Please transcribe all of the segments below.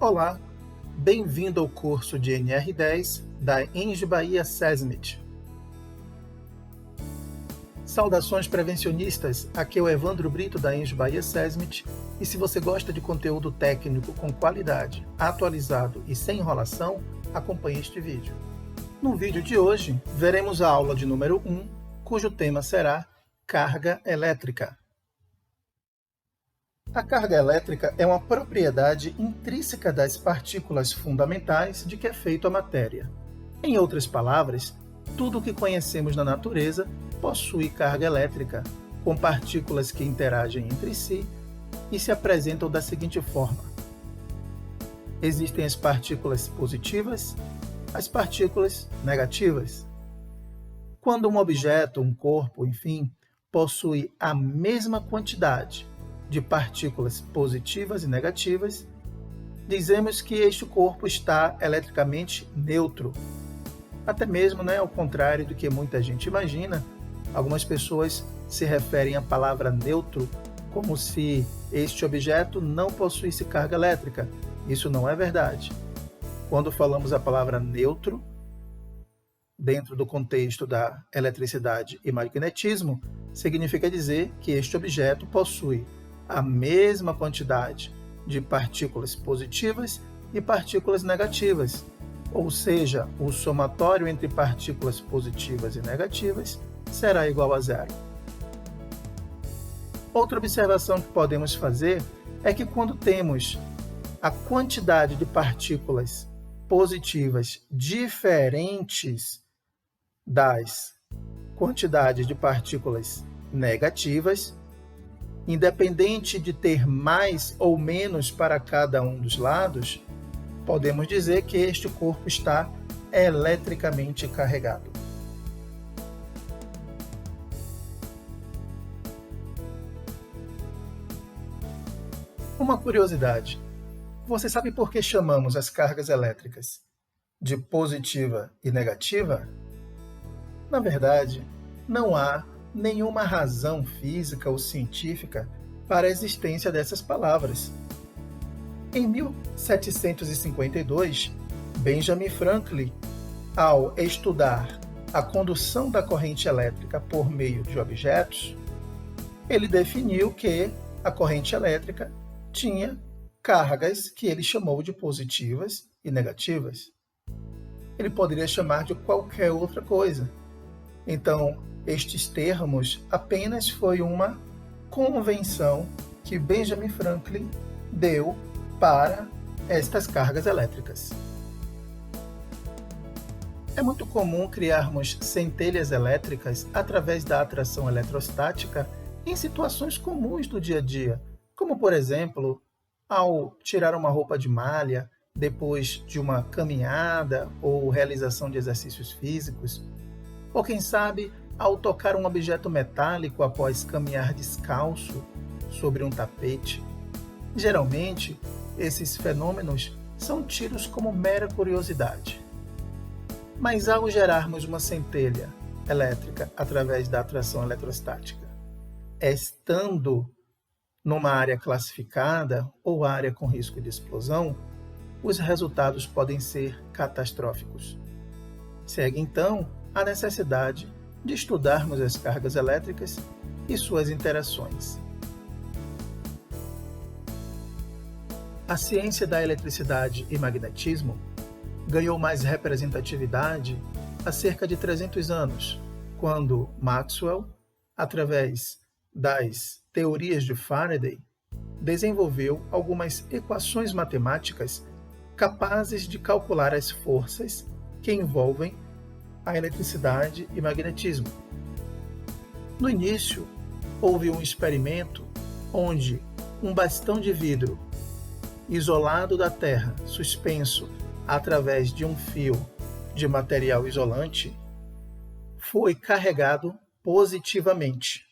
Olá, bem-vindo ao curso de NR10 da ENGE Bahia SESMIT. Saudações prevencionistas, aqui é o Evandro Brito da ENGE Bahia SESMIT e se você gosta de conteúdo técnico com qualidade, atualizado e sem enrolação, acompanhe este vídeo. No vídeo de hoje, veremos a aula de número 1, cujo tema será carga elétrica. A carga elétrica é uma propriedade intrínseca das partículas fundamentais de que é feita a matéria. Em outras palavras, tudo o que conhecemos na natureza possui carga elétrica, com partículas que interagem entre si e se apresentam da seguinte forma. Existem as partículas positivas, as partículas negativas. Quando um objeto, um corpo, enfim, possui a mesma quantidade de partículas positivas e negativas, dizemos que este corpo está eletricamente neutro. Até mesmo, ao contrário do que muita gente imagina, algumas pessoas se referem à palavra neutro como se este objeto não possuísse carga elétrica. Isso não é verdade. Quando falamos a palavra neutro, dentro do contexto da eletricidade e magnetismo, significa dizer que este objeto possui a mesma quantidade de partículas positivas e partículas negativas, ou seja, o somatório entre partículas positivas e negativas será igual a zero. Outra observação que podemos fazer é que quando temos a quantidade de partículas positivas diferentes das quantidades de partículas negativas, independente de ter mais ou menos para cada um dos lados, podemos dizer que este corpo está eletricamente carregado. Uma curiosidade: você sabe por que chamamos as cargas elétricas de positiva e negativa? Na verdade, não há nenhuma razão física ou científica para a existência dessas palavras. Em 1752, Benjamin Franklin, ao estudar a condução da corrente elétrica por meio de objetos, ele definiu que a corrente elétrica tinha cargas que ele chamou de positivas e negativas. Ele poderia chamar de qualquer outra coisa. Então, estes termos apenas foi uma convenção que Benjamin Franklin deu para estas cargas elétricas. É muito comum criarmos centelhas elétricas através da atração eletrostática em situações comuns do dia a dia, como, por exemplo, ao tirar uma roupa de malha depois de uma caminhada ou realização de exercícios físicos, ou quem sabe, ao tocar um objeto metálico após caminhar descalço sobre um tapete. Geralmente, esses fenômenos são tidos como mera curiosidade. Mas ao gerarmos uma centelha elétrica através da atração eletrostática, estando numa área classificada ou área com risco de explosão, os resultados podem ser catastróficos. Segue então a necessidade de estudarmos as cargas elétricas e suas interações. A ciência da eletricidade e magnetismo ganhou mais representatividade há cerca de 300 anos, quando Maxwell, através das teorias de Faraday, desenvolveu algumas equações matemáticas capazes de calcular as forças que envolvem a eletricidade e magnetismo. No início, houve um experimento onde um bastão de vidro isolado da Terra, suspenso através de um fio de material isolante, foi carregado positivamente.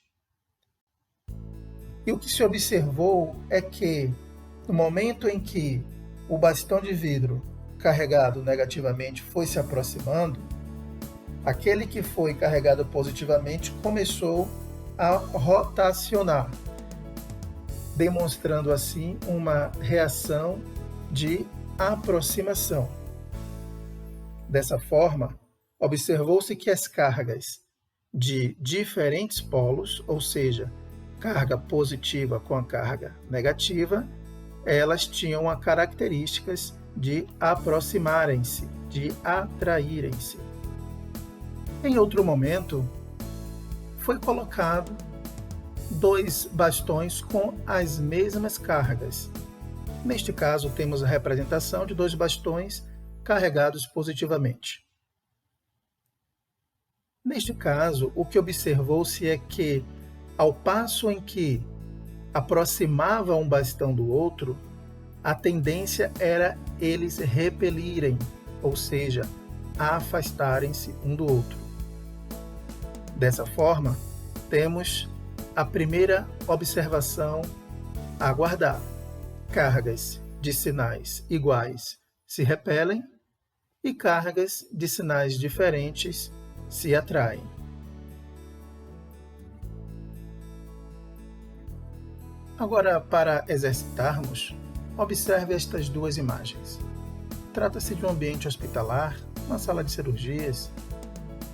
E o que se observou é que, no momento em que o bastão de vidro carregado negativamente foi se aproximando, aquele que foi carregado positivamente começou a rotacionar, demonstrando assim uma reação de aproximação. Dessa forma, observou-se que as cargas de diferentes polos, ou seja, carga positiva com a carga negativa, elas tinham as características de aproximarem-se, de atraírem-se. Em outro momento, foi colocado 2 bastões com as mesmas cargas. Neste caso, temos a representação de 2 bastões carregados positivamente. Neste caso, o que observou-se é que, ao passo em que aproximava um bastão do outro, a tendência era eles repelirem, ou seja, afastarem-se um do outro. Dessa forma, temos a primeira observação a guardar. Cargas de sinais iguais se repelem e cargas de sinais diferentes se atraem. Agora, para exercitarmos, observe estas 2 imagens. Trata-se de um ambiente hospitalar, uma sala de cirurgias,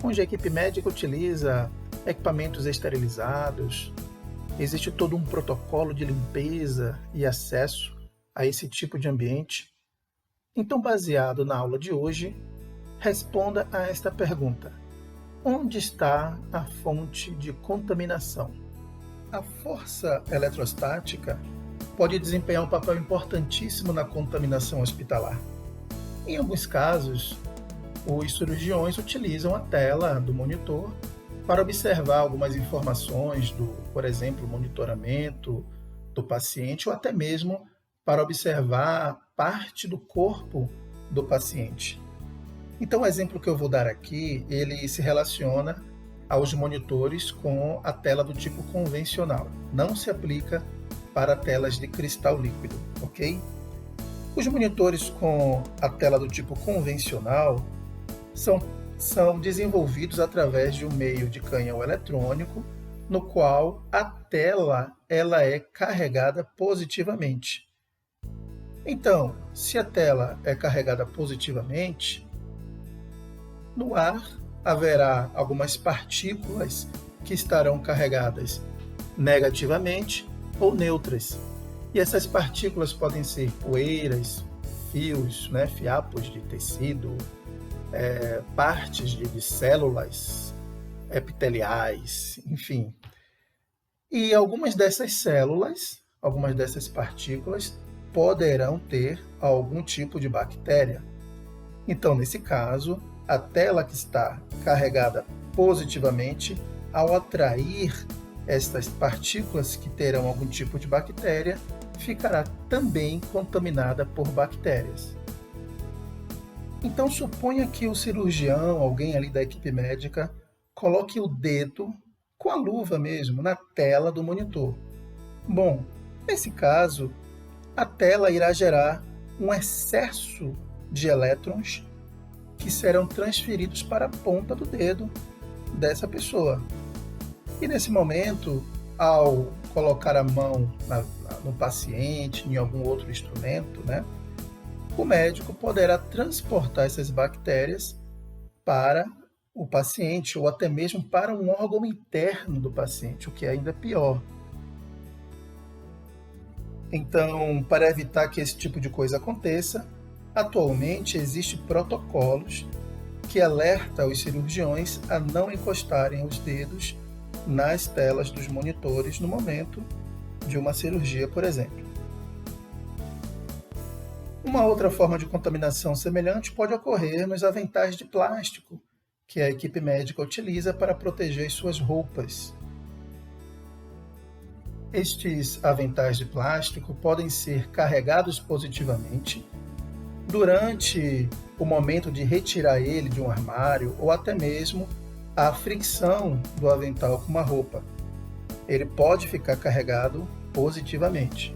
onde a equipe médica utiliza equipamentos esterilizados. Existe todo um protocolo de limpeza e acesso a esse tipo de ambiente. Então, baseado na aula de hoje, responda a esta pergunta: onde está a fonte de contaminação? A força eletrostática pode desempenhar um papel importantíssimo na contaminação hospitalar. Em alguns casos, os cirurgiões utilizam a tela do monitor para observar algumas informações por exemplo, monitoramento do paciente ou até mesmo para observar parte do corpo do paciente. Então, o exemplo que eu vou dar aqui, ele se relaciona aos monitores com a tela do tipo convencional. Não se aplica para telas de cristal líquido, ok? Os monitores com a tela do tipo convencional são desenvolvidos através de um meio de canhão eletrônico, no qual a tela ela é carregada positivamente. Então, se a tela é carregada positivamente, no ar haverá algumas partículas que estarão carregadas negativamente ou neutras. E essas partículas podem ser poeiras, fios, fiapos de tecido, partes de células epiteliais, enfim. E algumas dessas células, algumas dessas partículas, poderão ter algum tipo de bactéria. Então, nesse caso, a tela que está carregada positivamente, ao atrair estas partículas que terão algum tipo de bactéria, ficará também contaminada por bactérias. Então, suponha que o cirurgião, alguém ali da equipe médica, coloque o dedo, com a luva mesmo, na tela do monitor. Bom, nesse caso, a tela irá gerar um excesso de elétrons que serão transferidos para a ponta do dedo dessa pessoa. E nesse momento, ao colocar a mão no paciente, em algum outro instrumento, o médico poderá transportar essas bactérias para o paciente ou até mesmo para um órgão interno do paciente, o que é ainda pior. Então, para evitar que esse tipo de coisa aconteça, atualmente existem protocolos que alertam os cirurgiões a não encostarem os dedos nas telas dos monitores no momento de uma cirurgia, por exemplo. Uma outra forma de contaminação semelhante pode ocorrer nos aventais de plástico que a equipe médica utiliza para proteger suas roupas. Estes aventais de plástico podem ser carregados positivamente durante o momento de retirar ele de um armário ou até mesmo a fricção do avental com uma roupa. Ele pode ficar carregado positivamente.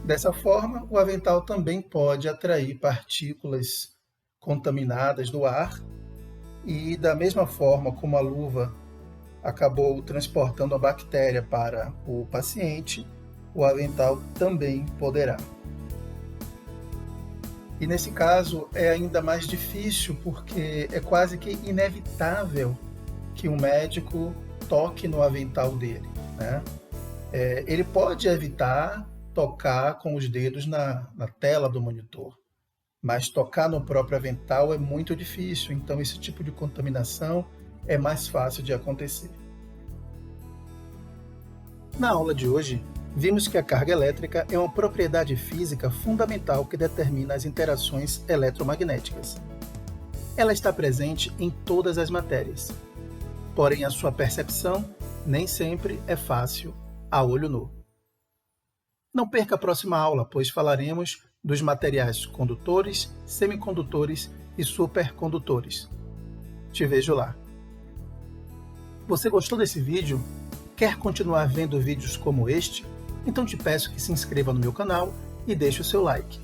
Dessa forma, o avental também pode atrair partículas contaminadas do ar e, da mesma forma como a luva acabou transportando a bactéria para o paciente, o avental também poderá. E nesse caso é ainda mais difícil porque é quase que inevitável que um médico toque no avental dele, né? Ele pode evitar tocar com os dedos na tela do monitor, mas tocar no próprio avental é muito difícil, então esse tipo de contaminação é mais fácil de acontecer. Na aula de hoje, vimos que a carga elétrica é uma propriedade física fundamental que determina as interações eletromagnéticas. Ela está presente em todas as matérias, porém a sua percepção nem sempre é fácil a olho nu. Não perca a próxima aula, pois falaremos dos materiais condutores, semicondutores e supercondutores. Te vejo lá. Você gostou desse vídeo? Quer continuar vendo vídeos como este? Então te peço que se inscreva no meu canal e deixe o seu like.